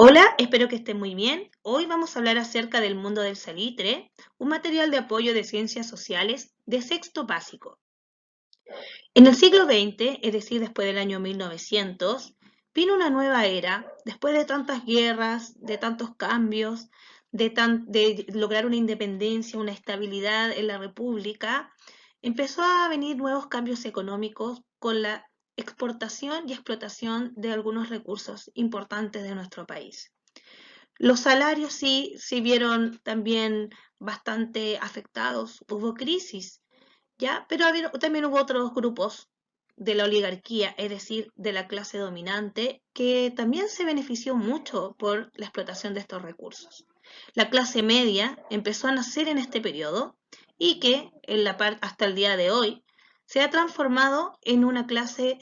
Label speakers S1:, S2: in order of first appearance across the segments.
S1: Hola, espero que estén muy bien. Hoy vamos a hablar acerca del mundo del salitre, un material de apoyo de ciencias sociales de sexto básico. En el siglo XX, es decir, después del año 1900, vino una nueva era, después de tantas guerras, de tantos cambios, de lograr una independencia, una estabilidad en la República, empezó a venir nuevos cambios económicos con la exportación y explotación de algunos recursos importantes de nuestro país. Los salarios sí se vieron también bastante afectados, hubo crisis, ¿ya? Pero también hubo otros grupos de la oligarquía, es decir, de la clase dominante, que también se benefició mucho por la explotación de estos recursos. La clase media empezó a nacer en este periodo y que hasta el día de hoy se ha transformado en una clase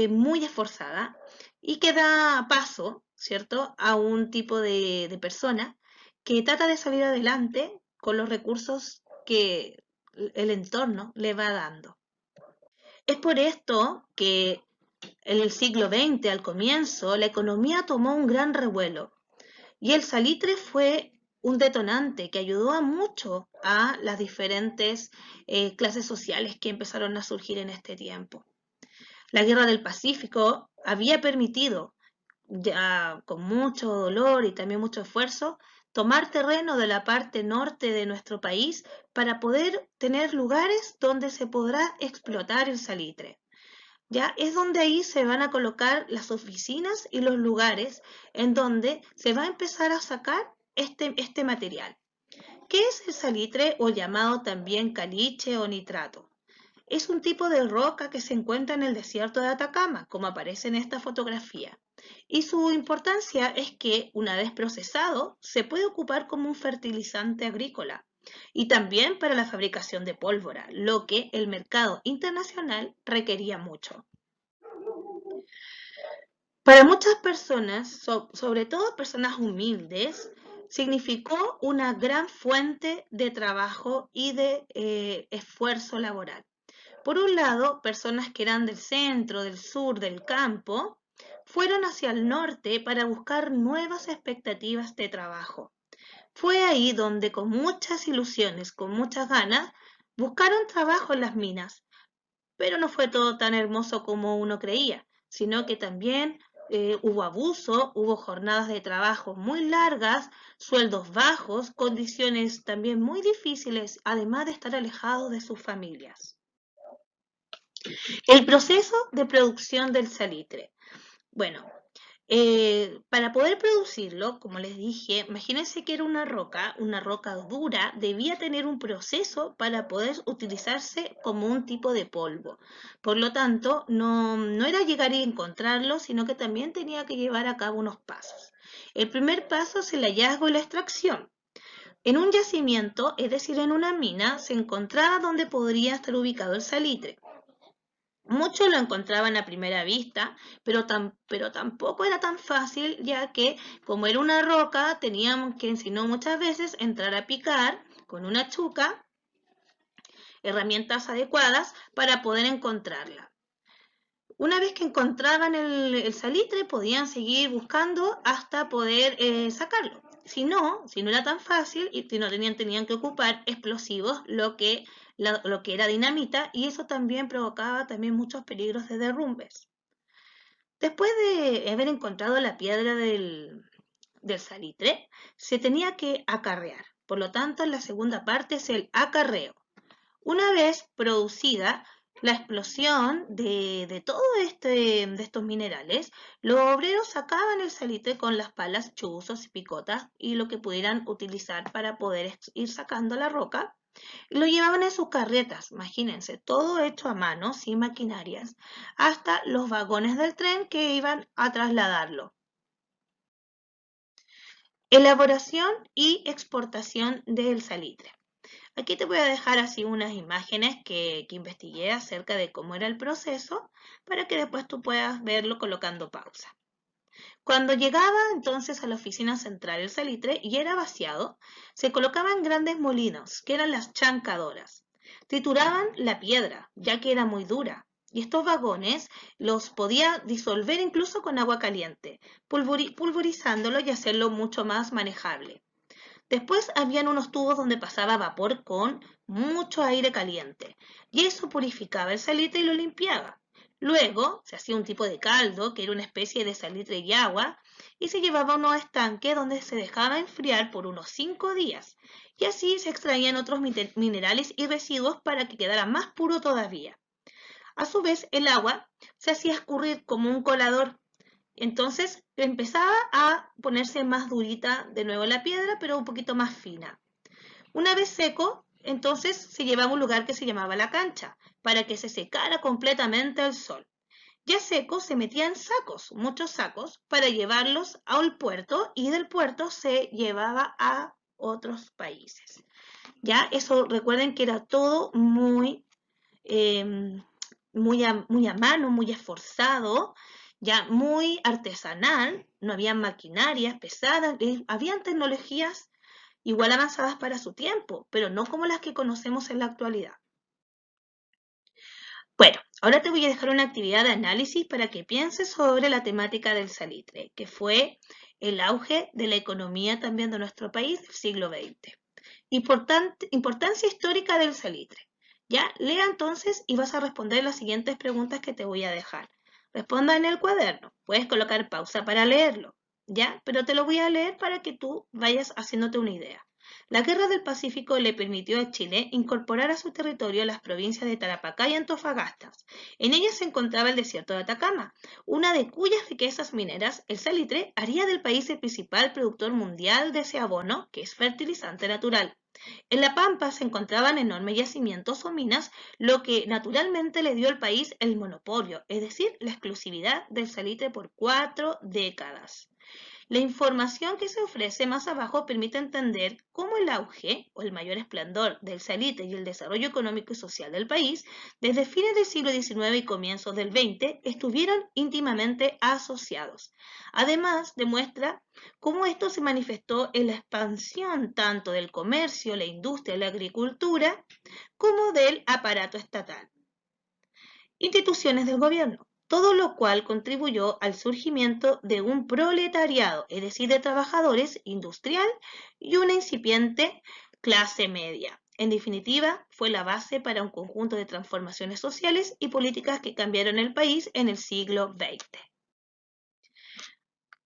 S1: muy esforzada y que da paso, ¿cierto?, a un tipo de persona que trata de salir adelante con los recursos que el entorno le va dando. Es por esto que en el siglo XX, al comienzo, la economía tomó un gran revuelo y el salitre fue un detonante que ayudó a mucho a las diferentes clases sociales que empezaron a surgir en este tiempo. La Guerra del Pacífico había permitido, ya con mucho dolor y también mucho esfuerzo, tomar terreno de la parte norte de nuestro país para poder tener lugares donde se podrá explotar el salitre. Ya es donde ahí se van a colocar las oficinas y los lugares en donde se va a empezar a sacar este material. ¿Qué es el salitre o llamado también caliche o nitrato? Es un tipo de roca que se encuentra en el desierto de Atacama, como aparece en esta fotografía. Y su importancia es que, una vez procesado, se puede ocupar como un fertilizante agrícola y también para la fabricación de pólvora, lo que el mercado internacional requería mucho. Para muchas personas, sobre todo personas humildes, significó una gran fuente de trabajo y de esfuerzo laboral. Por un lado, personas que eran del centro, del sur, del campo, fueron hacia el norte para buscar nuevas expectativas de trabajo. Fue ahí donde con muchas ilusiones, con muchas ganas, buscaron trabajo en las minas, pero no fue todo tan hermoso como uno creía, sino que también hubo abuso, hubo jornadas de trabajo muy largas, sueldos bajos, condiciones también muy difíciles, además de estar alejados de sus familias. El proceso de producción del salitre. Bueno, para poder producirlo, como les dije, imagínense que era una roca dura, debía tener un proceso para poder utilizarse como un tipo de polvo. Por lo tanto, no era llegar y encontrarlo, sino que también tenía que llevar a cabo unos pasos. El primer paso es el hallazgo y la extracción. En un yacimiento, es decir, en una mina, se encontraba donde podría estar ubicado el salitre. Muchos lo encontraban a primera vista, pero tampoco era tan fácil, ya que como era una roca, teníamos que, si no muchas veces, entrar a picar con una chuca, herramientas adecuadas para poder encontrarla. Una vez que encontraban el salitre, podían seguir buscando hasta poder sacarlo. Si no era tan fácil y si no tenían que ocupar explosivos, lo que era dinamita, y eso también provocaba también muchos peligros de derrumbes. Después de haber encontrado la piedra del salitre, se tenía que acarrear. Por lo tanto, la segunda parte es el acarreo. Una vez producida la explosión de todo de estos minerales, los obreros sacaban el salitre con las palas, chuzos y picotas y lo que pudieran utilizar para poder ir sacando la roca. Y lo llevaban en sus carretas, imagínense, todo hecho a mano, sin maquinarias, hasta los vagones del tren que iban a trasladarlo. Elaboración y exportación del salitre. Aquí te voy a dejar así unas imágenes que investigué acerca de cómo era el proceso para que después tú puedas verlo colocando pausa. Cuando llegaba entonces a la oficina central el salitre y era vaciado, se colocaban grandes molinos, que eran las chancadoras. Trituraban la piedra, ya que era muy dura. y estos vagones los podía disolver incluso con agua caliente, pulverizándolo y hacerlo mucho más manejable. Después habían unos tubos donde pasaba vapor con mucho aire caliente y eso purificaba el salitre y lo limpiaba. Luego se hacía un tipo de caldo, que era una especie de salitre y agua, y se llevaba a unos estanques donde se dejaba enfriar por unos 5 días. Y así se extraían otros minerales y residuos para que quedara más puro todavía. A su vez, el agua se hacía escurrir como un colador. Entonces empezaba a ponerse más durita de nuevo la piedra, pero un poquito más fina. Una vez seco, entonces se llevaba a un lugar que se llamaba la cancha, para que se secara completamente al sol. Ya seco se metía en sacos, muchos sacos, para llevarlos al puerto y del puerto se llevaba a otros países. Ya eso recuerden que era todo eh, muy a mano, muy esforzado, ya muy artesanal, no había maquinarias pesadas, habían tecnologías igual avanzadas para su tiempo, pero no como las que conocemos en la actualidad. Bueno, ahora te voy a dejar una actividad de análisis para que pienses sobre la temática del salitre, que fue el auge de la economía también de nuestro país del siglo XX. Importancia histórica del salitre. Ya, lea entonces y vas a responder las siguientes preguntas que te voy a dejar. Responda en el cuaderno. Puedes colocar pausa para leerlo, ¿ya? Pero te lo voy a leer para que tú vayas haciéndote una idea. La Guerra del Pacífico le permitió a Chile incorporar a su territorio las provincias de Tarapacá y Antofagasta. En ellas se encontraba el desierto de Atacama, una de cuyas riquezas mineras, el salitre, haría del país el principal productor mundial de ese abono, que es fertilizante natural. En La Pampa se encontraban enormes yacimientos o minas, lo que naturalmente le dio al país el monopolio, es decir, la exclusividad del salitre por 4 décadas. La información que se ofrece más abajo permite entender cómo el auge o el mayor esplendor del salitre y el desarrollo económico y social del país desde fines del siglo XIX y comienzos del XX estuvieron íntimamente asociados. Además, demuestra cómo esto se manifestó en la expansión tanto del comercio, la industria y la agricultura como del aparato estatal. Instituciones del gobierno, todo lo cual contribuyó al surgimiento de un proletariado, es decir, de trabajadores industrial y una incipiente clase media. En definitiva, fue la base para un conjunto de transformaciones sociales y políticas que cambiaron el país en el siglo XX.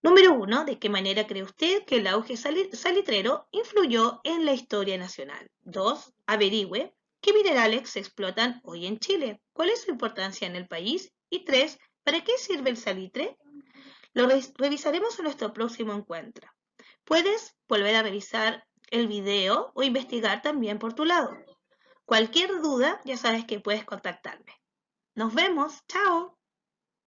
S1: Número 1. ¿De qué manera cree usted que el auge salitrero influyó en la historia nacional? 2. Averigüe qué minerales se explotan hoy en Chile, cuál es su importancia en el país. Y 3. ¿Para qué sirve el salitre? Lo revisaremos en nuestro próximo encuentro. Puedes volver a revisar el video o investigar también por tu lado. Cualquier duda, ya sabes que puedes contactarme. Nos vemos. ¡Chao!